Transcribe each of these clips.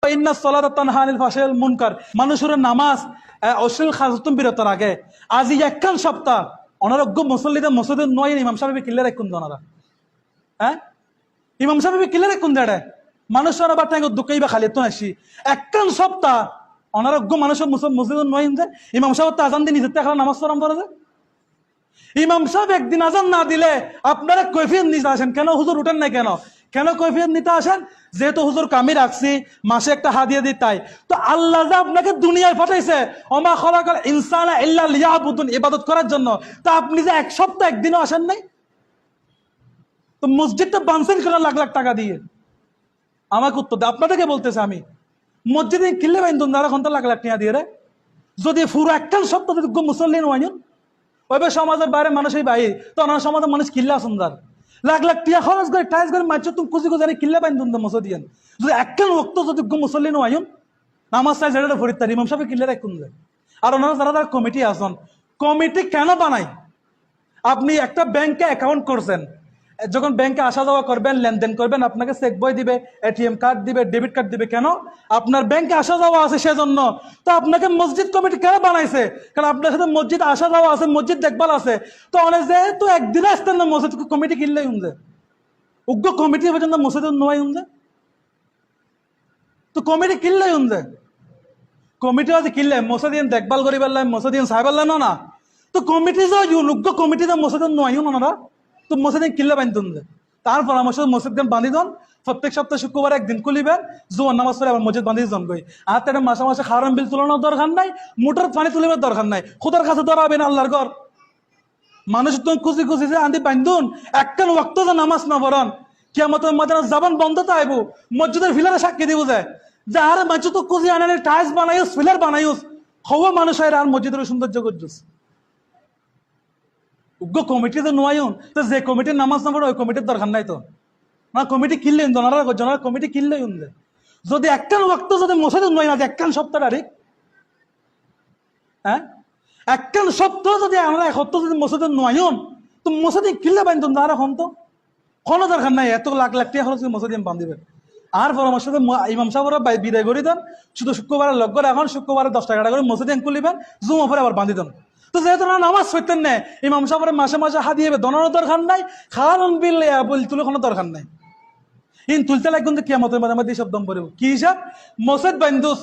ইন্নাস সালাতা তানহা আনিল ফাহশাই ওয়াল মুনকার, মানুষের নামাজ অশ্লীল খাজতুম বিরত রাখে। আজি একখান সপ্তাহ অনারোগ্য মুসল্লিদে মসজিদে নয় ইমাম সাহেব কিল্লে রাখুন দনারা, হ্যাঁ ইমাম সাহেব কিল্লে রাখুন দেড়ে মানুষের আবার টাইম দুঃখই বা খালি তো আসি একখান সপ্তাহ অনারোগ্য মানুষের মসজিদে নয় যে ইমাম সাহেব তো আজান দিয়ে নিজের টাকা নামাজ পড়াম করে যে ইমাম সাহেব একদিন আজান না দিলে আপনারা কৈফিয়ত নিতে আসেন কেন? হুজুর উঠেন নাই কেন? কেন কৈফিয়ত নিতে আসেন? যেহেতু হুজুর কামি রাখছি, মাসে একটা হাদিয়া দিই তাই। তো আল্লাহ যে আপনাকে দুনিয়ায় পাঠাইছে ওমা খালাকাল ইনসানা ইল্লা লিয়াবুদুন, ইবাদত করার জন্য, তো আপনি যে এক সপ্তাহ একদিনও আসেন নাই, তো মসজিদটা বানছেন কেন লাখ লাখ টাকা দিয়ে? আমাকে উত্তর দেয়। আপনাদেরকে বলতেছে আমি, মসজিদে কিনলে বাইন্দুন যারা ঘন্টা লাখ লাখ টাকা দিয়ে রে, যদি পুরো একখান সপ্তাহ যদি মুসল্লি নয় ওইভাবে সমাজের বাইরে মানুষই বাইরে, তো ওনার সমাজের মানুষ কিল্লা সুন্দর লাখ লাখ টিয়া খরচ করে টাইস করে মাছ তুমি কুচি কুচারি কিল্লা বাইন্দুন মসজিদিয়ান, যদি একখান রক্ত যদি মুসল্লি নয় নামাজ চাই যেটা ফরিদ ইমাম সাহেব কিল্লা রাখুন যায়। আর ওনারা যারা তারা কমিটি আসন, কমিটি কেন বানায়? আপনি একটা ব্যাংকে অ্যাকাউন্ট করছেন, যখন ব্যাংকে আসা যাওয়া করবেন, লেনদেন করবেন, আপনাকে চেক বই দিবে, এটিএম কার্ড দিবে, ডেবিট কার্ড দিবে। কেন? আপনার ব্যাংকে আসা যাওয়া আছে সেজন্য। তো আপনাকে মসজিদ কমিটি কেন বানাইছে? কারণ আপনার সাথে মসজিদ আসা যাওয়া আছে, মসজিদ দেখভাল আছে। তো অনেক যেহেতু একদিনে আসতেন না মসজিদ কমিটি কিনলেই উনছে উগ্র কমিটি পর্যন্ত মসজিদ নয় উনছে, তো কমিটি কিনলেই উনছে কমিটি আছে কিনলে মসজিদ দেখভাল করি পারলাম, মসজিদ সাহেব পারলাম না। তো কমিটি যে উগ্র কমিটি যে মসজিদ নয় ওনারা, তো মসজিদ কিল্লা বান্ধন দেয়। তার পরামর্শ মসজিদ বান্ধি দন, প্রত্যেক সপ্তাহে শুক্রবার একদিন খুলিবেন, জোয়ার নামাজ পড়ে আবার মসজিদ বান্ধি জন গই। আর তার মাসে মাসে খারাম বিল তুলানোর দরকার নাই, মোটর পানি তুলিবার দরকার নাই, খুদার কাছে ধরাবেন আল্লাহর ঘর। মানুষ তুমি খুশি খুশি যে আন্দি বান্ধুন একখান ওয়াক্ত যে নামাজ না পড়ন, কিয়ামতের মধ্যে জবান বন্ধ তো আইব, মসজিদের ফিলারে সাক্ষী দিব যায় যে আরে মানুষ তো খুশি আনে টাইলস বানাইস, ফিলার বানাইস, হওয়া মানুষ হয় আর মসজিদের সৌন্দর্য করছিস। উগ্র কমিটিতে নোয়ায়ুন, তো যে কমিটির নামাজ না পড়ে ওই কমিটির দরকার নাই। তো না কমিটি কিনলেন জনারা কমিটি কিনলেই উনলে যদি একখান ওয়াক্ত যদি মসজিদ নয় না, একখান সপ্তাহ তারিখ, হ্যাঁ একখান সপ্তাহ যদি আমরা এক সপ্তাহ যদি মসজিদে নয়ন, তো মসজিদে কিনলে বান্ধন আর এখন তো কোনো দরকার নাই, এত লাখ লাখ টাকা খরচ মসজিদ বান্ধিবেন। আর পরামর্শ ইমাম সাহেবরা বিদায় করে দেন, শুধু শুক্রবারে লগ করে এখন শুক্রবারে 10 টাকা করে মসজিদ খুলিবেন, জুমা পরে আবার বান্ধি দেন। তো যেহেতু না নামাজ পড়তেন না, ইমাম সাহেবের মাসে মাসে হাদিয়ে দনারও দরকার নাই, খাওয়ান বিল তুলে কোনো দরকার নাই। ইন তুলতে লাগবেন যে কিয়ামতের মধ্যে সব দম পড়ব কি হিসাব? মসজিদ বান্ধুস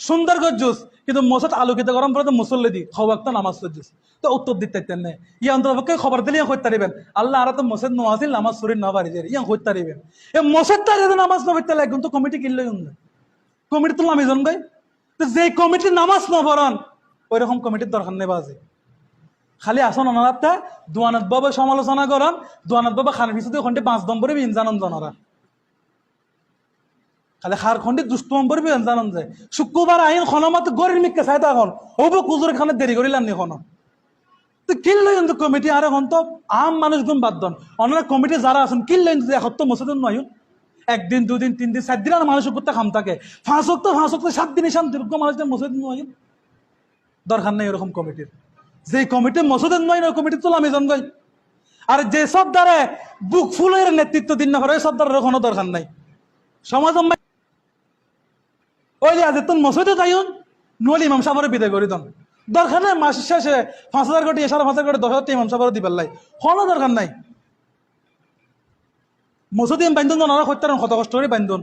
সুন্দর গজ্জুস, কিন্তু মসজিদ আলোকিত গরম পরে তো মুসল্লি দি খবর তো নামাজ পড়ছিস, তো উত্তর দিতে না ইয়া অন্তপক্ষে খবর দিলে ইয়া করতে পারিবেন আল্লাহ আর তো মসজিদ নোয়াজিল নামাজ শরীর না পারি ইয়া করতে পারিবেন। এ মসজিদ তার নামাজ না পড়তে লাগবেন, তো কমিটি কিনলে কমিটি তো নামি জন গাই, তো যে কমিটির নামাজ না পড়ান ওই রকম কমিটির দরকার নেই। বাজে খালি আসন অনারাতে দোয়ানাত বাবা সমালোচনা করেন, দোয়ানাত বাবা খান পিছু 5 নম্বরে ইনজানন জনারা খালি খার খন্ডে দুষ্টম পড়বি জানান যায়। শুক্রবার আইন খনমত গরির মিকে চাই তখন ওবো কুজুর খানে দেরি করিলাম নি এখন, তো কিনলে কিন্তু কমিটি আর এখন তো আম মানুষ গুণ বাদ দন অনেক কমিটি যারা আছেন কিনলে কিন্তু এখন মসজিদ নয় একদিন 2 দিন 3 দিন 4 দিন আর মানুষের করতে খাম থাকে 5 সপ্তাহ 7 দিন শান্তিযোগ্য মানুষদের মসজিদ নয় দরকার নেই এরকম কমিটির। যে কমিটি মসজিদের নয় ওই কমিটি তো আমি জনগই। আর যে সব দ্বারা বুক ফুলের নেতৃত্ব দিন না করে ওই সব দ্বারা কোনো দরকার নাই। সমাজ ওই যে আজ তুমি মসজিদে যাইন নলি ইমাম সাহেবের বিদায় করে দেন, দরকার নাই মাস শেষে 5,000 কোটি 5,500 কোটি 10,000 ইমাম সাহেবের দিবার লাই কোনো দরকার নাই। মসজিদ বান্ধন ওনারা করতে কত কষ্ট করে বান্ধন,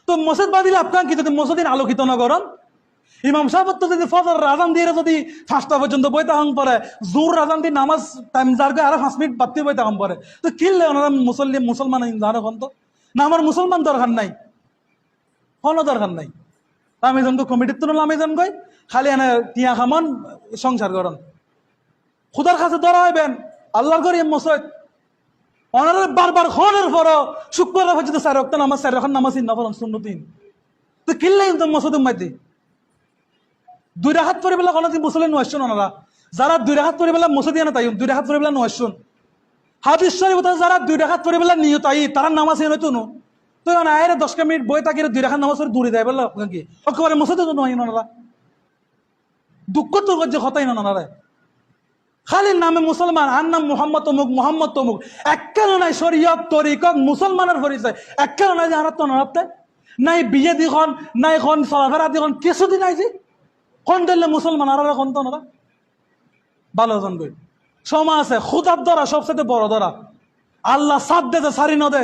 তো মসজিদ বাঁধিলে আপনার কি যদি মসজিদ আলোকিত না করেন, ইমাম সাহেব তো যদি ফজর রাজান দিয়ে যদি 5টা পর্যন্ত বইতে হং পরে, জোর রাজান দিয়ে নামাজ টাইম যার আরো 5 মিনিট বাড়তি বইতে হং পরে, তো কিনলে ওনারা মুসলমান জানো এখন তো না আমার মুসলমান দরকার নাই, কোনো দরকার নাই। আমি জনকে কমিটির তো আমি জন গই খালি এনে টিয়া খামান সংসার করেন, খুদার কাছে ধরা হইবেন আল্লাহর ঘরে মসজিদ ওনারা বারবার খনের পর শুক্রবার পর্যন্ত 4 ওয়াক্ত নামাজ 4 রাকাত নামাজ না পড়েন সুন্নতিন, তো কিনলে কিন্তু মসজিদ মাইতে 2 রাকাত পড়ে বেলা কোনো দিন মুসলিম নয়শন ওনারা যারা 2 রাকাত পড়ে বেলা মসজিদ না তাই 2 রাকাত পড়ে বেলা নয়শন হাদিস শরীফ যারা 2 রাকাত পড়ে বেলা নিয়ত আই তারা নামাজ নয়তো নো, তো আয়ের 10 মিনিট বই তাকে 2 রাকাত নামাজ পড়ে দূরে যায় বললো কি একেবারে মসজিদে তো নয় ওনারা দুঃখ তো যে কথাই না ওনারা খালি নামে মুসলমান আর নাম মোহাম্মদ তমুক একখানো নাই শরীয়ত তরিকত মুসলমানের পরিচয় একখানো নাই যে হারাত নড়াতে নাই বিয়ে দিখন নাই খন চলাফেরা দিখন কিছুদিন আইছি কোন দিলে মুসলমান আর কোন তো না ভালো জন গই সময় আছে খুদার ধরা সবচেয়ে বড় ধরা আল্লাহ সাথ দে সারি ন দে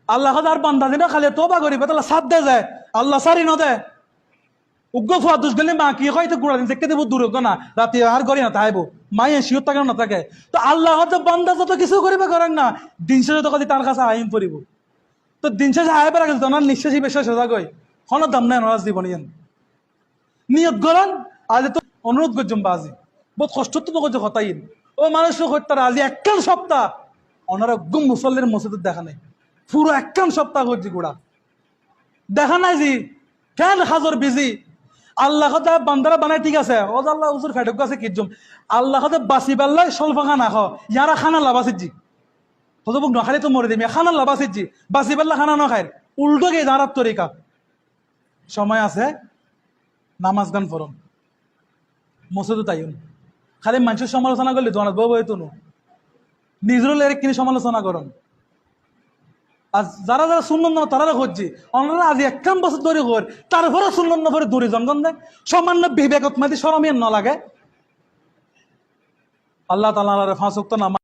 আল্লাহ আর বান্দা দিনা খালি তোবা করিবে তাহলে সাথ দে যায় আল্লাহ সারি ন দে উগ্র ফুয়া দুষ গেলে মা কি হয়তো গুড়া দিন দেখতে দেবো দূর না রাতে আর করি না তাইবো মায়ে শিওর থাকে না থাকে তো আল্লাহ হয়তো বান্দা যত কিছু করিবে করেন না দিন শেষে তো তার কাছে আইন পড়িব তো দিন শেষে আয় বেড়া গেছে তোমার নিঃশ্বাসী বিশ্বাস সোজা গই কোনো দাম নাই নরাজ জীবন নিয়ত গরন আজ তো অনুরোধ করছম বাজি বহুত কষ্ট তো করছে হতাইন ও মানুষ হত্যার আজি একখান সপ্তাহ ওনারা গুম মুসল্লির মসজিদের দেখা নেই পুরো একখান সপ্তাহ করছি গোড়া দেখা নাই জি কেন হাজর বিজি আল্লাহ বান্দারা বানায় ঠিক আছে ও আল্লাহ উজুর ফেটক আছে কিজম আল্লাহ বাসি পাল্লাই স্বল্প খানা খাও ইয়ারা খানা লাভাসির জি হতো বুক নখালে তো মরে দিবি খানা লাভাসির জি বাসি পাল্লা খানা ন খায় উল্টো গিয়ে দাঁড়ার তরিকা সময় আছে নামাজ গান ফরম মসজিদও তাইন খালি মানুষের সমালোচনা করলে দোয়ান বউ বই তো নিজেরও লেরে কিনে সমালোচনা করুন আর যারা যারা শুনলেন না তারা খুঁজছি অন্যরা আজ একখান বছর ধরে কর তারপরে শুনলেন না পরে দূরে জনগণ দেয় সামান্য বিবেকত মাতি সরমিয়ান না লাগে আল্লাহ তাআলা ফাঁসুক্ত নামাজ